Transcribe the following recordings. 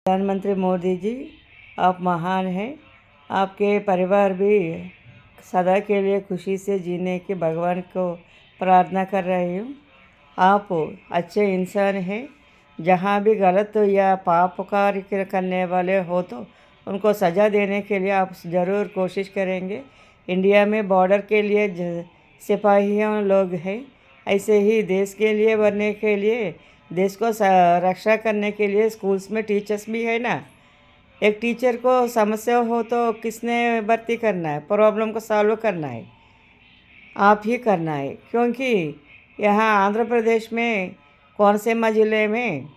प्रधानमंत्री मोदी जी, आप महान हैं। आपके परिवार भी सदा के लिए खुशी से जीने की भगवान को प्रार्थना कर रही हूँ। आप अच्छे इंसान हैं। जहाँ भी गलत या पाप कार्य करने वाले हो तो उनको सज़ा देने के लिए आप ज़रूर कोशिश करेंगे। इंडिया में बॉर्डर के लिए सिपाहियों लोग हैं, ऐसे ही देश के लिए बनने के लिए, देश को रक्षा करने के लिए स्कूल्स में टीचर्स भी है ना। एक टीचर को समस्या हो तो किसने भर्ती करना है? प्रॉब्लम को सॉल्व करना है, आप ही करना है। क्योंकि यहाँ आंध्र प्रदेश में कोनसीमा ज़िले में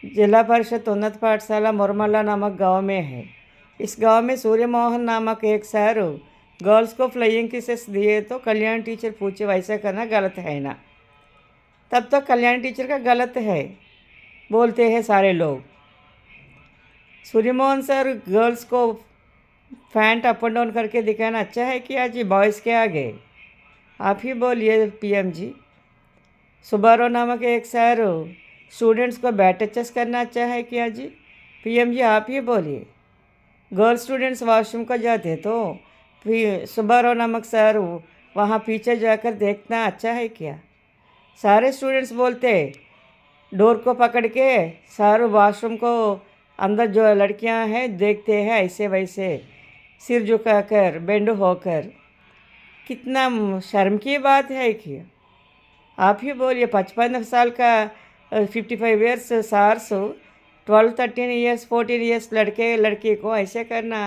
जिला परिषद उन्नत पाठशाला मुरमल्ला नामक गांव में है। इस गांव में सूर्य मोहन नामक एक सर गर्ल्स को फ्लाइंग किसेस दिए तो कल्याण टीचर पूछे वैसा करना गलत है ना। तब तो कल्याण टीचर का गलत है बोलते हैं सारे लोग। सूर्यमोहन सर गर्ल्स को पैंट अप एंड डाउन करके दिखाना अच्छा है क्या जी? बॉयज़ के आगे आप ही बोलिए पीएम जी। सुबारो नामक एक सर स्टूडेंट्स को बैट टचेस करना अच्छा है क्या जी? पीएम जी आप ही बोलिए। गर्ल्स स्टूडेंट्स वॉशरूम को जाते तो सुबारो नामक सर वहाँ पीछे जाकर देखना अच्छा है क्या? सारे स्टूडेंट्स बोलते डोर को पकड़ के सारे वॉशरूम को अंदर जो लड़कियां हैं देखते हैं ऐसे वैसे सिर झुकाकर बेंड होकर। कितना शर्म की बात है कि आप ही बोलिए। 55 साल का 55 ईयर्स सार्स 12 13 ईयर्स 14 ईयर्स लड़के लड़की को ऐसे करना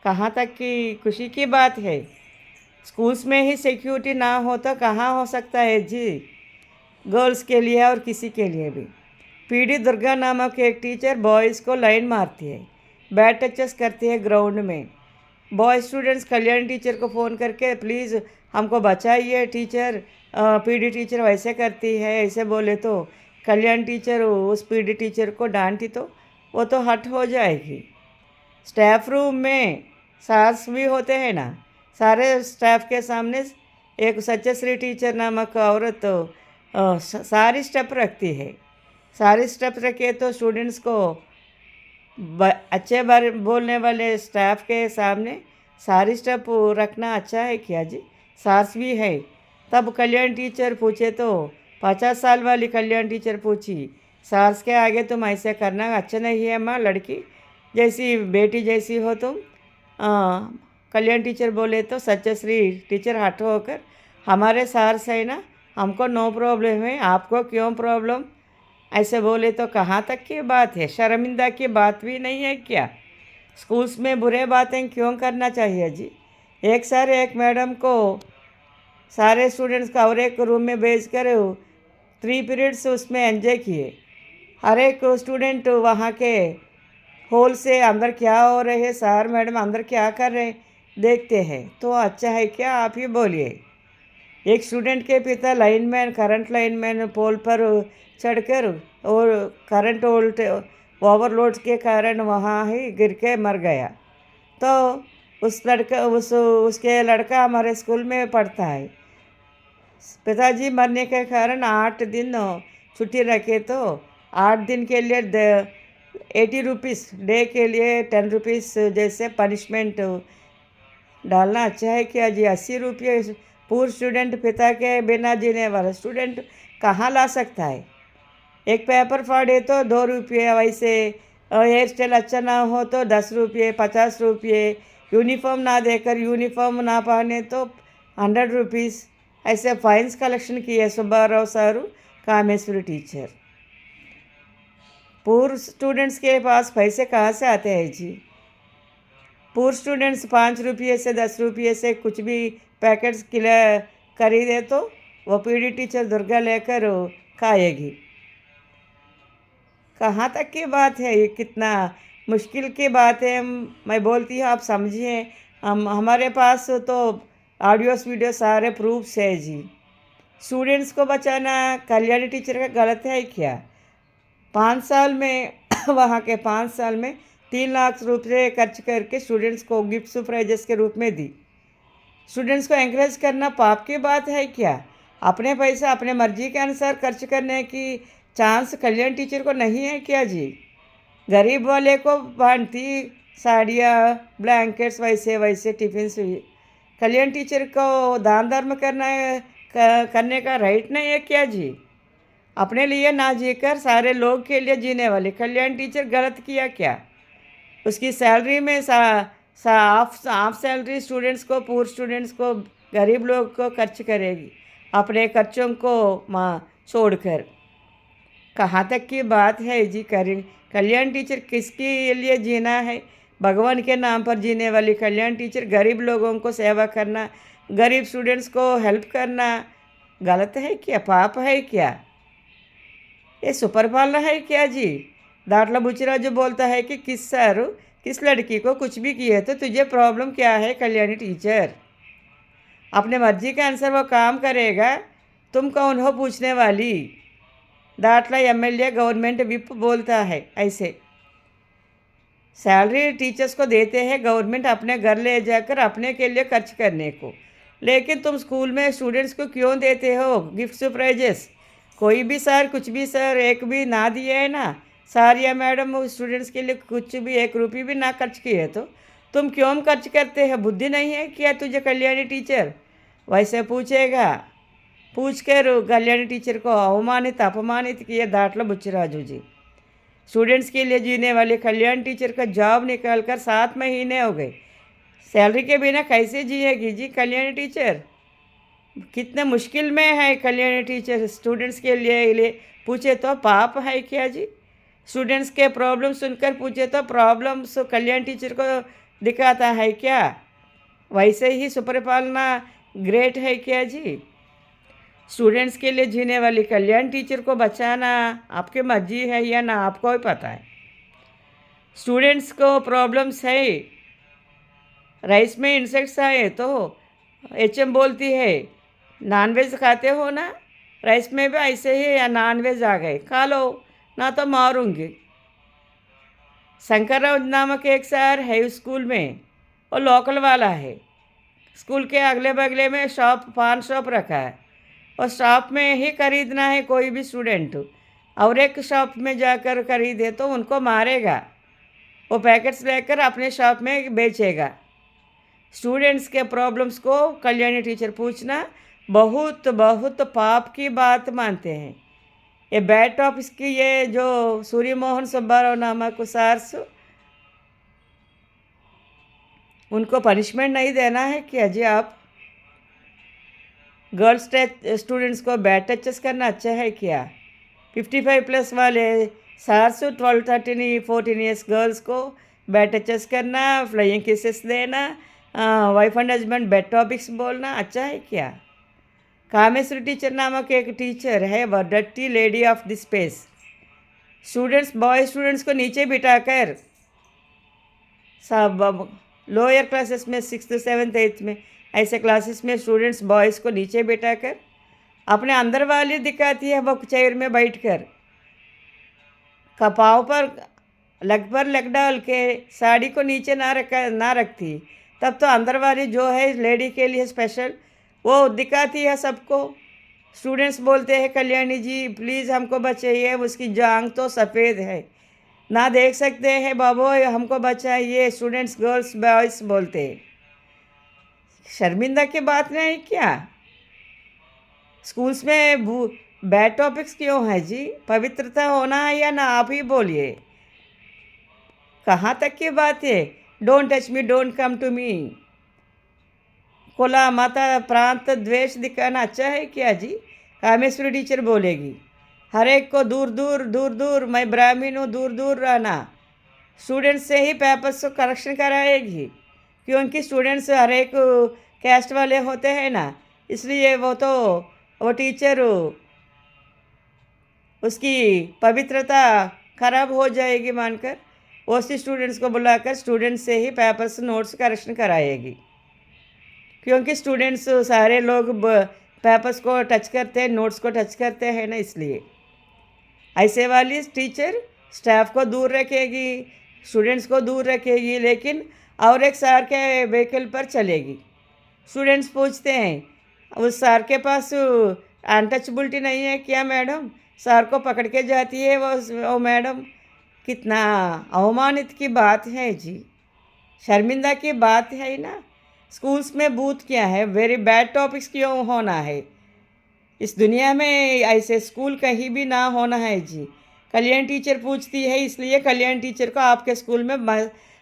कहाँ तक की खुशी की बात है? स्कूल्स में ही सिक्योरिटी ना हो तो कहाँ हो सकता है जी? गर्ल्स के लिए और किसी के लिए भी। पीडी दुर्गा नामक एक टीचर बॉयज़ को लाइन मारती है, बैट टचेस करती है ग्राउंड में। बॉय स्टूडेंट्स कल्याण टीचर को फ़ोन करके प्लीज़ हमको बचाइए टीचर, पीडी टीचर वैसे करती है ऐसे बोले तो कल्याण टीचर उस पीडी टीचर को डांटी तो वो तो हट हो जाएगी। स्टाफ रूम में सास भी होते हैं ना, सारे स्टाफ के सामने एक सत्यश्री टीचर नामक औरत सारी स्टेप रखती है। सारी स्टेप रखे तो स्टूडेंट्स को अच्छे बारे बोलने वाले स्टाफ के सामने सारी स्टेप रखना अच्छा है क्या जी? सास भी है। तब कल्याण टीचर पूछे तो 50 साल वाली कल्याण टीचर पूछी, सास के आगे तुम ऐसे करना अच्छा नहीं है माँ, लड़की जैसी बेटी जैसी हो तुम। कल्याण टीचर बोले तो सत्यश्री टीचर हट होकर हमारे सास है ना, हमको नो प्रॉब्लम है, आपको क्यों प्रॉब्लम? ऐसे बोले तो कहाँ तक की बात है? शर्मिंदा की बात भी नहीं है क्या? स्कूल्स में बुरे बातें क्यों करना चाहिए जी? एक सर एक मैडम को सारे स्टूडेंट्स को और एक रूम में भेज कर 3 पीरियड्स उसमें एंजॉय किए। हर एक स्टूडेंट वहाँ के होल से अंदर क्या हो रहे हैं, सर मैडम अंदर क्या कर रहे हैं देखते हैं तो अच्छा है क्या? आप ही बोलिए। एक स्टूडेंट के पिता लाइनमैन करंट लाइनमैन पोल पर चढ़कर और करंट ओवरलोड के कारण वहाँ ही गिर के मर गया। तो उसके लड़का हमारे स्कूल में पढ़ता है। पिताजी मरने के कारण 8 दिन छुट्टी रखे तो 8 दिन के लिए 80 रुपीज़, डे के लिए 10 रुपीज़ जैसे पनिशमेंट डालना अच्छा है क्या जी? 80 रुपये पूर्व स्टूडेंट, पिता के बिना जीने वाला स्टूडेंट कहाँ ला सकता है? एक पेपर फाड़े तो 2 रुपये, वैसे हेयर स्टाइल अच्छा ना हो तो 10 रुपये 50 रुपये, यूनिफॉर्म ना देकर यूनिफॉर्म ना पहने तो 100 रुपीज़, ऐसे फाइन्स कलेक्शन किए सुब्बाराव सारू कामेश्वरी टीचर। पूर्व स्टूडेंट्स के पास पैसे कहाँ से आते हैं जी? पूर्व स्टूडेंट्स 5 रुपये से 10 रुपये से कुछ भी पैकेट्स खरीदे तो वो पीडी टीचर दुर्गा लेकर खाएगी। कहाँ तक की बात है? ये कितना मुश्किल की बात है। मैं बोलती हूँ आप समझिए। हमारे पास तो ऑडियोस वीडियो सारे प्रूफ्स है जी। स्टूडेंट्स को बचाना कल्याणी टीचर का गलत है क्या? 5 साल में वहाँ के 5 साल में 3 लाख रुपये खर्च करके स्टूडेंट्स को गिफ्ट प्राइजेस के रूप में दी। स्टूडेंट्स को एंकरेज करना पाप की बात है क्या? अपने पैसा अपने मर्जी के अनुसार खर्च करने की चांस कल्याण टीचर को नहीं है क्या जी? गरीब वाले को बांटती साड़ियाँ ब्लैंकेट्स, वैसे वैसे टिफिन हुई। कल्याण टीचर को दान धर्म करने का राइट नहीं है क्या जी? अपने लिए ना जीकर सारे लोग के लिए जीने वाले कल्याण टीचर गलत किया क्या? उसकी सैलरी में हाफ सैलरी स्टूडेंट्स को, पूर स्टूडेंट्स को, गरीब लोग को खर्च करेगी अपने खर्चों को माँ छोड़कर। कहाँ तक की बात है जी? कल्याण टीचर किसके लिए जीना है? भगवान के नाम पर जीने वाली कल्याण टीचर गरीब लोगों को सेवा करना, गरीब स्टूडेंट्स को हेल्प करना गलत है क्या? पाप है क्या? ये सुपर पालना है क्या जी? दाटला बुचिराजू बोलता है कि किस लड़की को कुछ भी किए तो तुझे प्रॉब्लम क्या है कल्याणी टीचर? अपने मर्जी के अनुसार वो काम करेगा, तुम कौन हो पूछने वाली? दाटला एमएलए गवर्नमेंट विप बोलता है ऐसे। सैलरी टीचर्स को देते हैं गवर्नमेंट अपने घर ले जाकर अपने के लिए खर्च करने को, लेकिन तुम स्कूल में स्टूडेंट्स को क्यों देते हो गिफ्ट प्राइजेस? कोई भी सर, कुछ भी सर एक भी ना दिए है ना सर या मैडम स्टूडेंट्स के लिए कुछ भी 1 रुपये भी ना खर्च किए तो तुम क्यों खर्च करते हैं? बुद्धि नहीं है क्या तुझे कल्याणी टीचर? वैसे पूछेगा। पूछ कर कल्याणी टीचर को अपमानित किए दाटला बुच्चराजू जी। स्टूडेंट्स के लिए जीने वाले कल्याण टीचर का जॉब निकाल कर 7 महीने हो गए। सैलरी के बिना कैसे जिएगी जी कल्याणी टीचर? कितने मुश्किल में है कल्याणी टीचर स्टूडेंट्स के लिए पूछे तो पाप है क्या जी? स्टूडेंट्स के प्रॉब्लम सुनकर पूछे तो प्रॉब्लम्स कल्याण टीचर को दिखाता है क्या? वैसे ही सुपरपालना ग्रेट है क्या जी? स्टूडेंट्स के लिए जीने वाली कल्याण टीचर को बचाना आपकी मर्जी है या ना आपको ही पता है। स्टूडेंट्स को प्रॉब्लम्स है, राइस में इंसेक्ट्स आए तो एचएम बोलती है नॉनवेज खाते हो ना, राइस में भी ऐसे ही या नॉनवेज आ गए खा लो ना तो मारूंगी। शंकरराव नामक एक सर है स्कूल में, वो लोकल वाला है। स्कूल के अगले बगले में पान शॉप रखा है, और शॉप में ही खरीदना है कोई भी स्टूडेंट, और एक शॉप में जाकर खरीदे तो उनको मारेगा। वो पैकेट्स लेकर अपने शॉप में बेचेगा। स्टूडेंट्स के प्रॉब्लम्स को कल्याणी टीचर पूछना बहुत बहुत पाप की बात मानते हैं। ये बैड टॉपिक्स की ये जो सूर्य मोहन सुब्बाराव नामक सार्स, उनको पनिशमेंट नहीं देना है क्या जी? आप गर्ल्स स्टूडेंट्स को बैड टचेस करना अच्छा है क्या? 55+ वाले सार्स 12, 13, 14 ईयर्स गर्ल्स को बैड टचेस करना, फ्लाइंग किसेस देना, wife and husband bad topics बोलना अच्छा है क्या? कामेश्वरी टीचर नामक एक टीचर है, वह dirty lady of the space. Boy students को नीचे बिठाकर सब लोअर क्लासेस में 6th, 7th, 8th में ऐसे क्लासेस में स्टूडेंट्स बॉयज़ को नीचे बिठाकर अपने अंदर वाली दिखाती है, वो चेयर में बैठकर कपाव पर लग डाल के साड़ी को नीचे ना रखती, तब तो अंदर वाली जो है लेडी के लिए स्पेशल वो दिखाती है सबको। स्टूडेंट्स बोलते हैं कल्याणी जी प्लीज़ हमको बचाइए, उसकी जांग तो सफ़ेद है ना देख सकते हैं बाबू, हमको बचाइए। स्टूडेंट्स गर्ल्स बॉयज़ बोलते हैं। शर्मिंदा की बात नहीं क्या? स्कूल्स में बैड टॉपिक्स क्यों है जी? पवित्रता होना है या ना आप ही बोलिए। कहाँ तक की बात है? Don't touch me, don't come to me. कुला मत प्रांत द्वेष दिखाना अच्छा है क्या जी? कामेश्वरी टीचर बोलेगी हर एक को दूर दूर मैं ब्राह्मण हूँ, दूर दूर रहना। स्टूडेंट्स से ही पेपर्स को करेक्शन कराएगी, क्योंकि स्टूडेंट्स हर एक कैस्ट वाले होते हैं ना, इसलिए वो टीचर उसकी पवित्रता खराब हो जाएगी मानकर ओसी स्टूडेंट्स को बुलाकर स्टूडेंट्स से ही पेपर्स नोट्स करेक्शन कराएगी, क्योंकि स्टूडेंट्स सारे लोग पेपर्स को टच करते हैं, नोट्स को टच करते हैं ना, इसलिए ऐसे वाली टीचर स्टाफ को दूर रखेगी, स्टूडेंट्स को दूर रखेगी, लेकिन और एक सर के व्हीकल पर चलेगी। स्टूडेंट्स पूछते हैं उस सर के पास अनटचबिलिटी नहीं है क्या मैडम? सर को पकड़ के जाती है वो मैडम कितना अवमानित की बात है जी, शर्मिंदा की बात है ना। स्कूल्स में बूथ क्या है, वेरी बैड टॉपिक्स क्यों होना है। इस दुनिया में ऐसे स्कूल कहीं भी ना होना है जी। कल्याण टीचर पूछती है, इसलिए कल्याण टीचर को आपके स्कूल में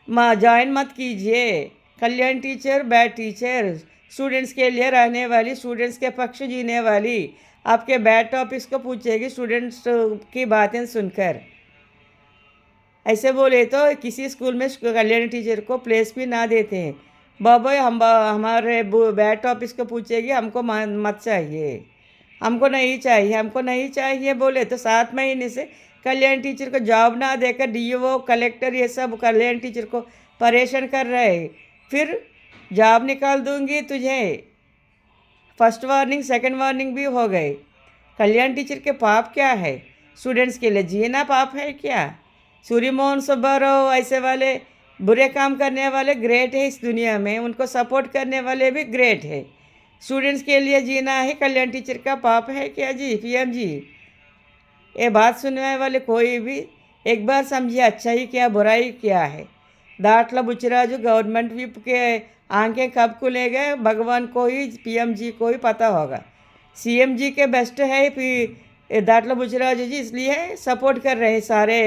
ज्वाइन मत कीजिए। कल्याण टीचर बैड टीचर, स्टूडेंट्स के लिए रहने वाली, स्टूडेंट्स के पक्ष जीने वाली, आपके बैड टॉपिक्स को पूछेगी स्टूडेंट्स की बातें सुनकर। ऐसे बोले तो किसी स्कूल में कल्याण टीचर को प्लेस भी ना देते हैं। बाबा हमारे बैड टॉपिक्स को पूछेगी, हमको मत चाहिए, हमको नहीं चाहिए, हमको नहीं चाहिए बोले तो 7 महीने से कल्याण टीचर को जॉब ना देकर डीओ कलेक्टर ये सब कल्याण टीचर को परेशान कर रहे। फिर जॉब निकाल दूंगी तुझे, फर्स्ट वार्निंग सेकंड वार्निंग भी हो गए। कल्याण टीचर के पाप क्या है, स्टूडेंट्स के लिए जीना पाप है क्या। सूर्यमोहन सुब्बाराव ऐसे वाले बुरे काम करने वाले ग्रेट है इस दुनिया में, उनको सपोर्ट करने वाले भी ग्रेट है। स्टूडेंट्स के लिए जीना है कल्याण टीचर का पाप है क्या जी। पीएम जी, ये बात सुनने वाले कोई भी एक बार समझिए अच्छाई क्या बुराई क्या है। दाटला बुच्चराजू गवर्नमेंट विप के आंखें कब खुलेंगे भगवान को ही, पीएम जी को ही पता होगा। सीएम जी के बेस्ट है दाटला बुच्चराजू जी, इसलिए सपोर्ट कर रहे हैं सारे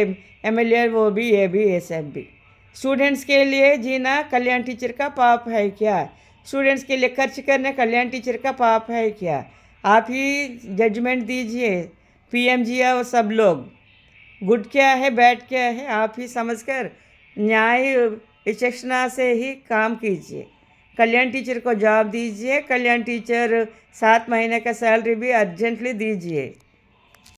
एमएलए, वो भी ये भी एसएम भी। स्टूडेंट्स के लिए जीना कल्याण टीचर का पाप है क्या, स्टूडेंट्स के लिए खर्च करना कल्याण टीचर का पाप है क्या। आप ही जजमेंट दीजिए पीएम जी और सब लोग, गुड क्या है बैड क्या है आप ही समझकर न्याय विचक्षणा से ही काम कीजिए। कल्याण टीचर को जॉब दीजिए, कल्याण टीचर 7 महीने का सैलरी भी अर्जेंटली दीजिए।